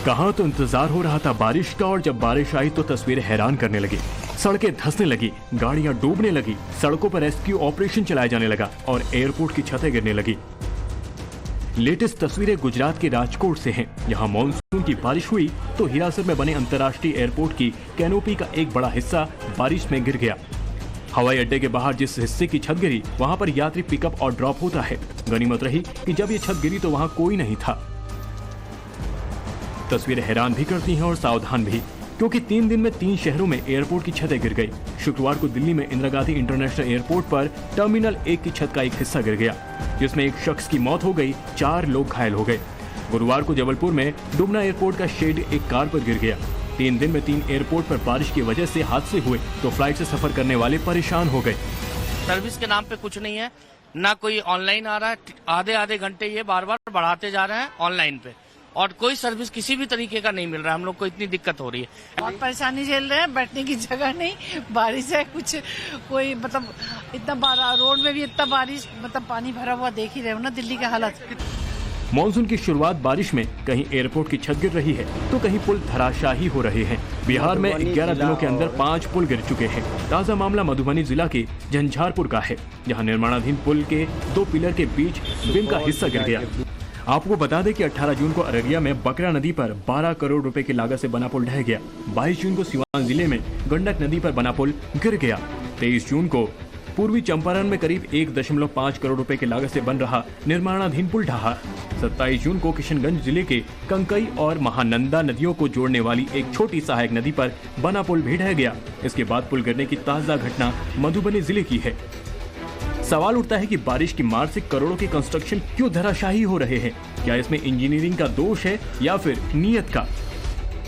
कहाँ तो इंतजार हो रहा था बारिश का, और जब बारिश आई तो तस्वीरें हैरान करने लगी। सड़कें धंसने लगी, गाड़ियां डूबने लगी, सड़कों पर रेस्क्यू ऑपरेशन चलाया जाने लगा और एयरपोर्ट की छतें गिरने लगी। लेटेस्ट तस्वीरें गुजरात के राजकोट से हैं। यहाँ मॉनसून की बारिश हुई तो हिरासत में बने अंतर्राष्ट्रीय एयरपोर्ट की कैनोपी का एक बड़ा हिस्सा बारिश में गिर गया। हवाई अड्डे के बाहर जिस हिस्से की छत गिरी वहां पर यात्री पिकअप और ड्रॉप होता है। गनीमत रही कि जब ये छत गिरी तो वहां कोई नहीं था। तस्वीरें हैरान भी करती हैं और सावधान भी, क्योंकि 3 दिन में 3 शहरों में एयरपोर्ट की छतें गिर गई। शुक्रवार को दिल्ली में इंदिरा गांधी इंटरनेशनल एयरपोर्ट पर टर्मिनल 1 की छत का एक हिस्सा गिर गया, जिसमें एक शख्स की मौत हो गई, 4 लोग घायल हो गए। गुरुवार को जबलपुर में डुमना एयरपोर्ट का शेड एक कार पर गिर गया। 3 दिन में 3 एयरपोर्ट पर बारिश की वजह से हादसे हुए तो फ्लाइट से सफर करने वाले परेशान हो गए। सर्विस के नाम पे कुछ नहीं है, ना कोई ऑनलाइन आ रहा है। आधे घंटे ये बार बार बढ़ाते जा रहे हैं ऑनलाइन पे, और कोई सर्विस किसी भी तरीके का नहीं मिल रहा है। हम लोग को इतनी दिक्कत हो रही है, बहुत परेशानी झेल रहे हैं। बैठने की जगह नहीं, बारिश है, कुछ कोई मतलब इतना रोड में भी इतना बारिश, मतलब पानी भरा हुआ देख ही रहे हो ना दिल्ली का हालत। मॉनसून की शुरुआत बारिश में कहीं एयरपोर्ट की छत गिर रही है तो कहीं पुल धराशाही हो रहे हैं। बिहार में 11 दिनों के अंदर 5 पुल गिर चुके हैं। ताजा मामला मधुबनी जिला के झंझारपुर का है, जहां निर्माणाधीन पुल के 2 पिलर के बीच बीम का हिस्सा गिर गया। आपको बता दें कि 18 जून को अररिया में बकरा नदी पर 12 करोड़ रुपए की लागत से बना पुल ढह गया। 22 जून को सिवान जिले में गंडक नदी पर बना पुल गिर गया। 23 जून को पूर्वी चंपारण में करीब 1.5 करोड़ रुपए की लागत से बन रहा निर्माणाधीन पुल ढहा। 27 जून को किशनगंज जिले के कंकई और महानंदा नदियों को जोड़ने वाली एक छोटी सहायक नदी पर बना पुल भी ढह गया। इसके बाद पुल गिरने की ताजा घटना मधुबनी जिले की है। सवाल उठता है कि बारिश की मार से करोड़ों के कंस्ट्रक्शन क्यों धराशायी हो रहे हैं? क्या इसमें इंजीनियरिंग का दोष है या फिर नीयत का?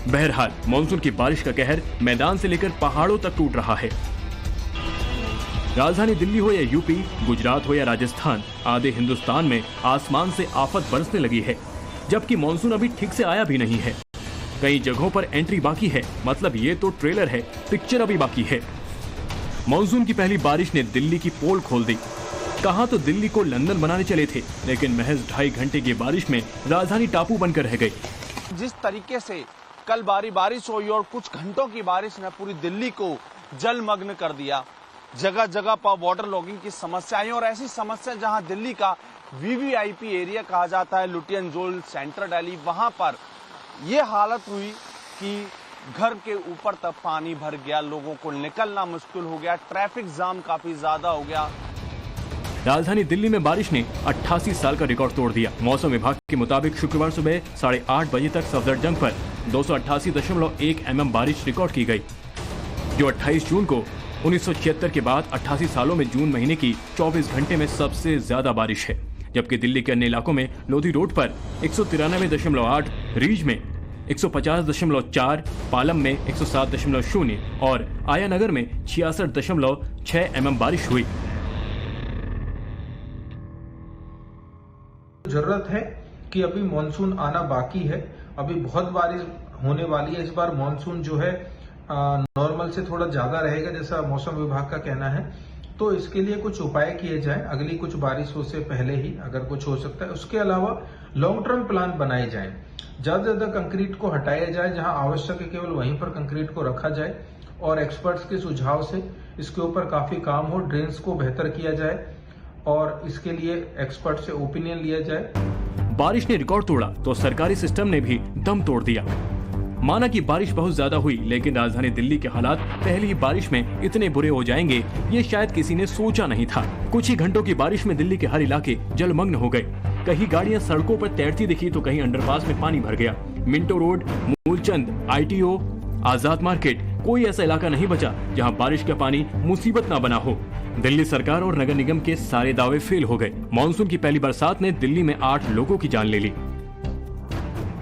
बहरहाल मॉनसून की बारिश का कहर मैदान से लेकर पहाड़ों तक टूट रहा है। राजधानी दिल्ली हो या यूपी, गुजरात हो या राजस्थान, आधे हिंदुस्तान में आसमान से आफत बरसने लगी है, जबकि मॉनसून अभी ठीक से आया भी नहीं है। कई जगहों पर एंट्री बाकी है, मतलब ये तो ट्रेलर है, पिक्चर अभी बाकी है। मॉनसून की पहली बारिश ने दिल्ली की पोल खोल दी। कहा तो दिल्ली को लंदन बनाने चले थे, लेकिन महज 2.5 घंटे की बारिश में राजधानी टापू बनकर रह गई। जिस तरीके से कल बारिश हुई और कुछ घंटों की बारिश ने पूरी दिल्ली को जलमग्न कर दिया। जगह जगह पर वाटर लॉगिंग की समस्या आई, और ऐसी समस्या जहां दिल्ली का वीवीआईपी एरिया कहा जाता है, लुटियन जोल, सेंट्रल दिल्ली, वहां पर यह हालत हुई कि घर के ऊपर तक पानी भर गया, लोगों को निकलना मुश्किल हो गया, ट्रैफिक जाम काफी ज्यादा हो गया। राजधानी दिल्ली में बारिश ने 88 साल का रिकॉर्ड तोड़ दिया। मौसम विभाग के मुताबिक शुक्रवार सुबह 8:30 बजे तक सफदरजंग पर 288.1 mm बारिश रिकॉर्ड की गई, जो 28 जून को 1976 के बाद 88 सालों में जून महीने की 24 घंटे में सबसे ज्यादा बारिश है। जबकि दिल्ली के अन्य इलाकों में लोधी रोड पर 193.8, रीज में 150.4, पालम में 107.0 और आया नगर में 66.6 mm बारिश हुई। जरूरत है कि अभी मॉनसून आना बाकी है, अभी बहुत बारिश होने वाली है। इस बार मॉनसून जो है नॉर्मल से थोड़ा ज्यादा रहेगा, जैसा मौसम विभाग का कहना है। तो इसके लिए कुछ उपाय किए जाएं, अगली कुछ बारिशों से पहले ही अगर कुछ हो सकता है। उसके अलावा लॉन्ग टर्म प्लान बनाए जाएं, ज्यादा से ज्यादा कंक्रीट को हटाया जाए, जहां आवश्यक है केवल वहीं पर कंक्रीट को रखा जाए, और एक्सपर्ट्स के सुझाव से इसके ऊपर काफी काम हो। ड्रेन्स को बेहतर किया जाए और इसके लिए एक्सपर्ट से ओपिनियन लिया जाए। बारिश ने रिकॉर्ड तोड़ा तो सरकारी सिस्टम ने भी दम तोड़ दिया। माना कि बारिश बहुत ज्यादा हुई, लेकिन राजधानी दिल्ली के हालात पहली ही बारिश में इतने बुरे हो जाएंगे ये शायद किसी ने सोचा नहीं था। कुछ ही घंटों की बारिश में दिल्ली के हर इलाके जलमग्न हो गए। कहीं गाड़ियां सड़कों पर तैरती दिखी तो कहीं अंडरपास में पानी भर गया। मिंटो रोड, मूलचंद, ITO, आजाद मार्केट, कोई ऐसा इलाका नहीं बचा जहां बारिश का पानी मुसीबत न बना हो। दिल्ली सरकार और नगर निगम के सारे दावे फेल हो गए। मॉनसून की पहली बरसात ने दिल्ली में 8 लोगों की जान ले ली।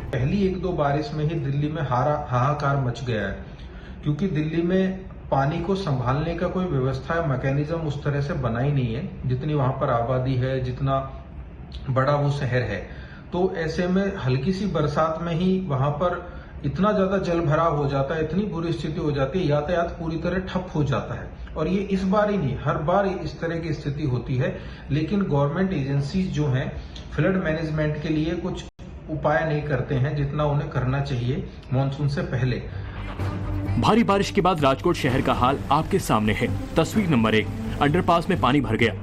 पहली 1-2 बारिश में ही दिल्ली में हाहाकार मच गया है, क्योंकि दिल्ली में पानी को संभालने का कोई व्यवस्था या मैकेनिज्म उस तरह से बना ही नहीं है, जितनी वहां पर आबादी है, जितना बड़ा वो शहर है। तो ऐसे में हल्की सी बरसात में ही वहां पर इतना ज्यादा जल भराव हो जाता है, इतनी बुरी स्थिति हो जाती है, यातायात पूरी तरह ठप हो जाता है। और ये इस बार ही नहीं, हर बार इस तरह की स्थिति होती है। लेकिन गवर्नमेंट एजेंसीज जो हैं फ्लड मैनेजमेंट के लिए कुछ उपाय नहीं करते हैं जितना उन्हें करना चाहिए मानसून से पहले। भारी बारिश के बाद राजकोट शहर का हाल आपके सामने है। तस्वीर नंबर 1, अंडरपास में पानी भर गया।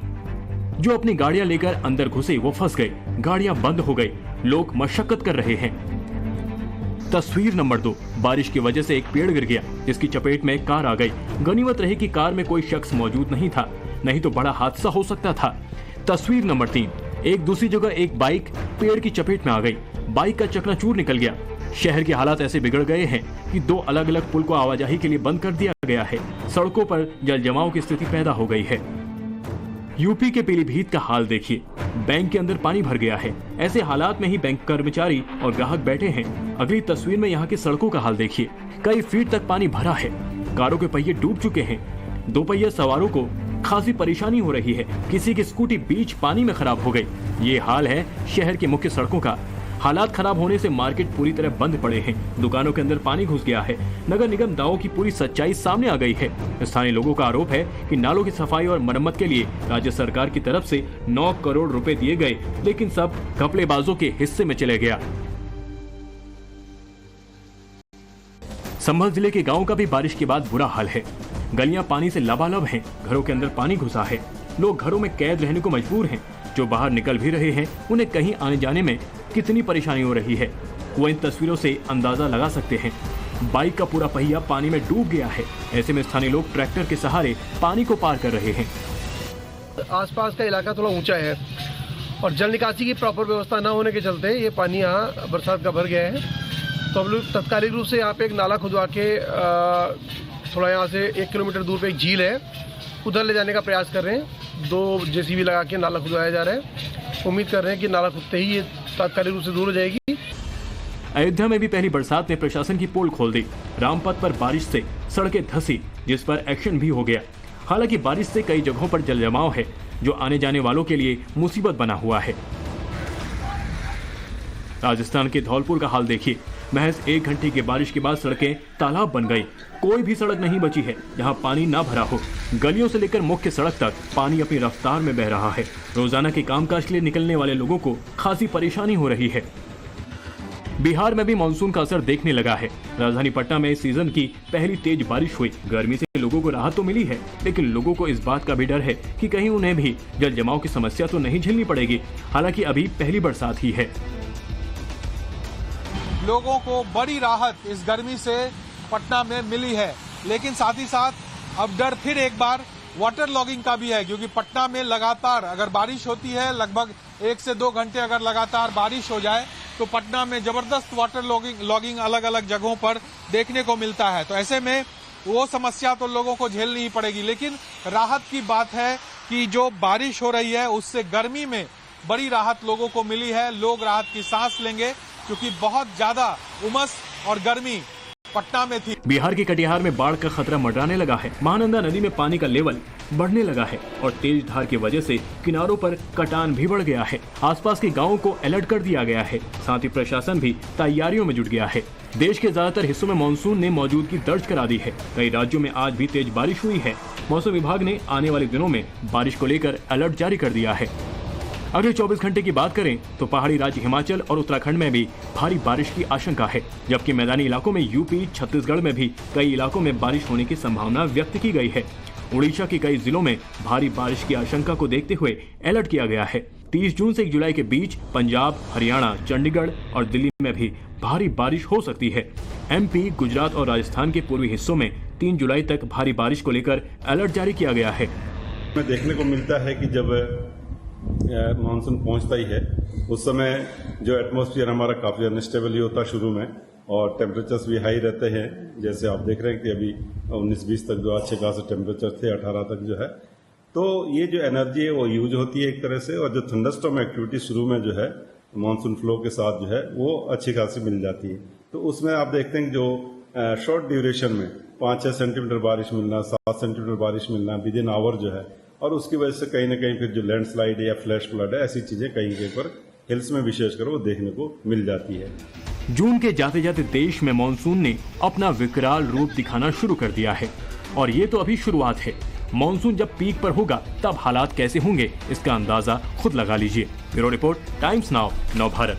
जो अपनी गाड़ियां लेकर अंदर घुसे वो फंस गए, गाड़ियां बंद हो गई, लोग मशक्कत कर रहे हैं। तस्वीर नंबर 2, बारिश की वजह से एक पेड़ गिर गया, जिसकी चपेट में कार आ गई। गनीमत रही कि कार में कोई शख्स मौजूद नहीं था, नहीं तो बड़ा हादसा हो सकता था। तस्वीर नंबर 3, एक दूसरी जगह एक बाइक पेड़ की चपेट में आ गई, बाइक का चकनाचूर निकल गया। शहर के हालात ऐसे बिगड़ गए हैं कि 2 अलग अलग पुल को आवाजाही के लिए बंद कर दिया गया है। सड़कों पर जल जमाव की स्थिति पैदा हो गई है। यूपी के पीलीभीत का हाल देखिए, बैंक के अंदर पानी भर गया है। ऐसे हालात में ही बैंक कर्मचारी और ग्राहक बैठे हैं। अगली तस्वीर में यहाँ की सड़कों का हाल देखिए, कई फीट तक पानी भरा है, कारों के पहिए डूब चुके हैं। 2 पहिया सवारों को खासी परेशानी हो रही है, किसी की स्कूटी बीच पानी में खराब हो गई। ये हाल है शहर की मुख्य सड़कों का। हालात खराब होने से मार्केट पूरी तरह बंद पड़े हैं, दुकानों के अंदर पानी घुस गया है। नगर निगम दावों की पूरी सच्चाई सामने आ गई है। स्थानीय लोगों का आरोप है कि नालों की सफाई और मरम्मत के लिए राज्य सरकार की तरफ से 9 करोड़ रुपए दिए गए, लेकिन सब घपलेबाजों के हिस्से में चले गया। संभल जिले के गाँव का भी बारिश के बाद बुरा हाल है। गलियां पानी से लबालब हैं, घरों के अंदर पानी घुसा है, लोग घरों में कैद रहने को मजबूर हैं। जो बाहर निकल भी रहे हैं उन्हें कहीं आने जाने में कितनी परेशानी हो रही है वो इन तस्वीरों से अंदाजा लगा सकते हैं। बाइक का पूरा पहिया पानी में डूब गया है। ऐसे में स्थानीय लोग ट्रैक्टर के सहारे पानी को पार कर रहे हैं। आसपास का इलाका थोड़ा ऊंचा है और जल निकासी की प्रॉपर व्यवस्था न होने के चलते ये पानी यहाँ बरसात का भर गया है। तो हम लोग तत्कालिक रूप से यहाँ पे एक नाला खुदवा के थोड़ा यहाँ से 1 किलोमीटर दूर पे एक झील है, उधर ले जाने का प्रयास कर रहे हैं। 2 जेसीबी लगा के नाला खुदवाया जा रहा है। उम्मीद कर रहे हैं कि नाला खुदते ही ये तात्कालिक रूप से दूर हो जाएगी। अयोध्या में भी पहली बरसात ने प्रशासन की पोल खोल दी। रामपथ पर बारिश से सड़कें धंसी, जिस पर एक्शन भी हो गया। हालांकि बारिश से कई जगहों पर जल जमाव है, जो आने जाने वालों के लिए मुसीबत बना हुआ है। राजस्थान के धौलपुर का हाल देखिए, महज 1 घंटे की बारिश के बाद सड़कें तालाब बन गई। कोई भी सड़क नहीं बची है जहां पानी ना भरा हो। गलियों से लेकर मुख्य सड़क तक पानी अपनी रफ्तार में बह रहा है। रोजाना के कामकाज के लिए निकलने वाले लोगों को खासी परेशानी हो रही है। बिहार में भी मानसून का असर देखने लगा है। राजधानी पटना में इस सीजन की पहली तेज बारिश हुई। गर्मी से लोगों को राहत तो मिली है, लेकिन लोगों को इस बात का भी डर है कि कहीं उन्हें भी जल जमाव की समस्या तो नहीं झेलनी पड़ेगी। हालांकि अभी पहली बरसात ही है। लोगों को बड़ी राहत इस गर्मी से पटना में मिली है, लेकिन साथ ही साथ अब डर फिर एक बार वाटर लॉगिंग का भी है, क्योंकि पटना में लगातार अगर बारिश होती है, लगभग 1 से 2 घंटे अगर लगातार बारिश हो जाए तो पटना में जबरदस्त वाटर लॉगिंग अलग अलग जगहों पर देखने को मिलता है। तो ऐसे में वो समस्या तो लोगों को झेलनी ही पड़ेगी। लेकिन राहत की बात है कि जो बारिश हो रही है उससे गर्मी में बड़ी राहत लोगों को मिली है। लोग राहत की सांस लेंगे, क्योंकि बहुत ज्यादा उमस और गर्मी पटना में थी। बिहार के कटिहार में बाढ़ का खतरा मंडराने लगा है। महानंदा नदी में पानी का लेवल बढ़ने लगा है और तेज धार की वजह से किनारों पर कटान भी बढ़ गया है। आसपास के गांवों को अलर्ट कर दिया गया है। साथ ही प्रशासन भी तैयारियों में जुट गया है। देश के ज्यादातर हिस्सों में मानसून ने मौजूदगी दर्ज करा दी है। कई राज्यों में आज भी तेज बारिश हुई है। मौसम विभाग ने आने वाले दिनों में बारिश को लेकर अलर्ट जारी कर दिया है। अगले 24 घंटे की बात करें तो पहाड़ी राज्य हिमाचल और उत्तराखंड में भी भारी बारिश की आशंका है, जबकि मैदानी इलाकों में यूपी, छत्तीसगढ़ में भी कई इलाकों में बारिश होने की संभावना व्यक्त की गई है। उड़ीसा के कई जिलों में भारी बारिश की आशंका को देखते हुए अलर्ट किया गया है। 30 जून से 1 जुलाई के बीच पंजाब, हरियाणा, चंडीगढ़ और दिल्ली में भी भारी बारिश हो सकती है। MP, गुजरात और राजस्थान के पूर्वी हिस्सों में 3 जुलाई तक भारी बारिश को लेकर अलर्ट जारी किया गया है। देखने को मिलता है कि जब मानसून पहुंचता ही है उस समय जो एटमॉस्फेयर हमारा काफी अनस्टेबल ही होता है शुरू में, और टेम्परेचर्स भी हाई रहते हैं। जैसे आप देख रहे हैं कि अभी 19-20 तक जो अच्छे खासे टेम्परेचर थे, 18 तक जो है, तो ये जो एनर्जी है वो यूज होती है एक तरह से, और जो थंडरस्टॉर्म एक्टिविटी शुरू में जो है मानसून फ्लो के साथ जो है वो अच्छी खासी मिल जाती है। तो उसमें आप देखते हैं कि जो शॉर्ट ड्यूरेशन में 5-6 सेंटीमीटर बारिश मिलना, 7 सेंटीमीटर बारिश मिलना विद इन आवर जो है, और उसकी वजह से कहीं ना कहीं फिर जो लैंडस्लाइड या फ्लैश फ्लड है, ऐसी चीजें कहीं कहीं पर हिल्स में विशेषकर वो देखने को मिल जाती है। जून के जाते जाते देश में मानसून ने अपना विकराल रूप दिखाना शुरू कर दिया है, और ये तो अभी शुरुआत है। मानसून जब पीक पर होगा तब हालात कैसे होंगे इसका अंदाजा खुद लगा लीजिए। ब्यूरो रिपोर्ट, टाइम्स नाउ, नव भारत।